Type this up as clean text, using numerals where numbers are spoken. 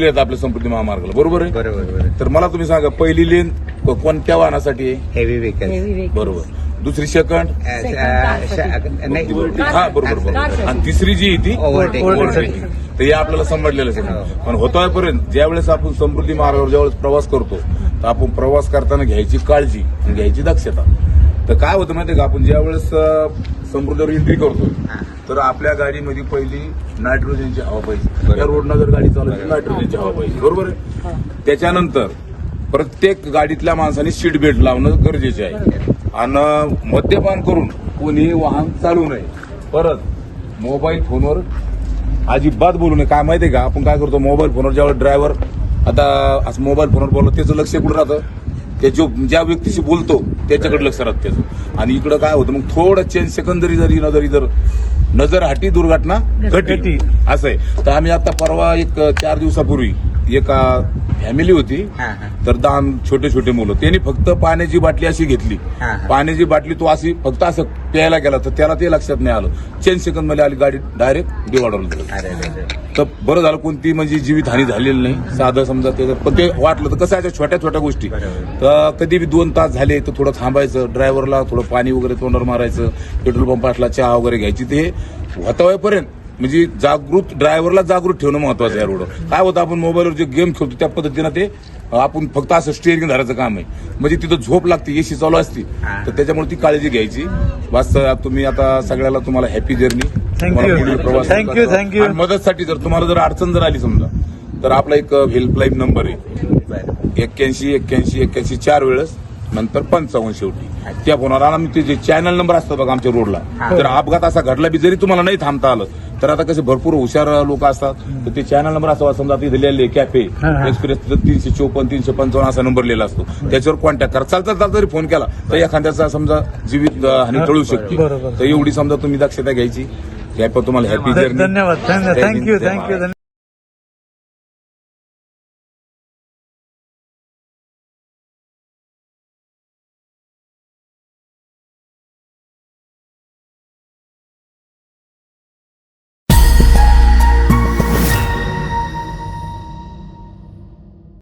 आहेत आपल्या समृद्धी महामार्गाला, बरोबर आहे? बरोबर. तर मला तुम्ही सांगा, पहिली लेन कोणत्या वाहनासाठी आहे? Heavy vehicle. बरोबर. दुसरी सेकंड, नाही हा बरोबर. आणि तिसरी जी आहे ती ओव्हरटेकिंग. तर हे आपल्याला समजलेलं आहे. पण होतोपर्यंत ज्यावेळेस आपण समृद्धी मार्गावर ज्यावेळेस प्रवास करतो तर आपण प्रवास करताना घ्यायची काळजी आणि घ्यायची दक्षता. तर काय होतं माहितीये का, आपण ज्यावेळेस समृद्धीवर एंट्री करतो तर आपल्या गाडीमध्ये पहिली नायट्रोजनची हवा पाहिजे. या रोडनं जर गाडी चालवली नायट्रोजनची हवा पाहिजे, बरोबर आहे? त्याच्यानंतर प्रत्येक गाडीतल्या माणसाने सीट बेल्ट लावणं गरजेचे आहे. आणि मद्यपान करून कोणी वाहन चालवू नये. परत मोबाईल फोनवर अजिबात बोलू नये. काय माहितीये का, आपण काय करतो, मोबाईल फोनवर ज्यावेळेस ड्रायव्हर आता असं मोबाईल फोनवर बोलतो त्याचं लक्ष कुठं राहतं, ते ज्या व्यक्तीशी बोलतो त्याच्याकडे लक्ष राहतं त्याचं. आणि इकडं काय होतं, मग थोडं चेंज सेकंदरी जर नजर हटी दुर्घटना घटी असं आहे. तर आम्ही आता परवा एक 4 दिवसापूर्वी एका फॅमिली होती, तर 10 छोटे मुलं, त्यांनी फक्त पाण्याची बाटली अशी घेतली. पाण्याची बाटली तो अशी फक्त असं प्यायला गेला तर त्याला ते लक्षात नाही आलं. 10 सेकंद मध्ये आली गाडी डायरेक्ट डिवायडरला. तर बरं झालं कोणती म्हणजे जीवितहानी झालेली नाही. साधं समजा ते, पण ते वाटलं तर कसं आहे छोट्या गोष्टी. तर कधी बी 2 तास झाले तर थोडं थांबायचं, ड्रायव्हरला थोडं पाणी वगैरे तोंडावर मारायचं, पेट्रोल पंपातला चहा वगैरे घ्यायची. ते होतावेपर्यंत म्हणजे ड्रायव्हरला जागृत ठेवणं महत्वाचं आहे. रोडवर काय होतं, आपण मोबाईलवर जे गेम खेळतो त्या पद्धतीनं ते आपण फक्त असं स्टिअरिंग धरायचं काम आहे. म्हणजे तिथं झोप लागते, एसी चालू असते, तर त्याच्यामुळे ती काळजी घ्यायची. बस तुम्ही आता सगळ्याला तुम्हाला हॅपी जर्नी. थँक्यू. मदतसाठी जर तुम्हाला जर अडचण जर आली समजा तर आपला एक हेल्पलाईन नंबर आहे 81 4 वेळेस नंतर 55 शेवटी. त्या फोनवर आम्ही ते जे चॅनल नंबर असतात बघा आमच्या रोडला, जर अपघात असा घडला बी जरी तुम्हाला नाही थांबता आलं तर आता कसे भरपूर हुशार लोक असतात, तर ते चॅनल नंबर असा समजा तिथे लिहिलेले कॅफे एक्सप्रेस 354 355 असा नंबर लिहिला असतो, त्याच्यावर कॉन्टॅक्ट करा. चालता जरी फोन केला तर एखाद्याचा समजा जीवित हानी टळू शकते. तर एवढी समजा तुम्ही दक्षता घ्यायची. तुम्हाला हॅपी जर्नी. धन्यवाद. थँक्यू.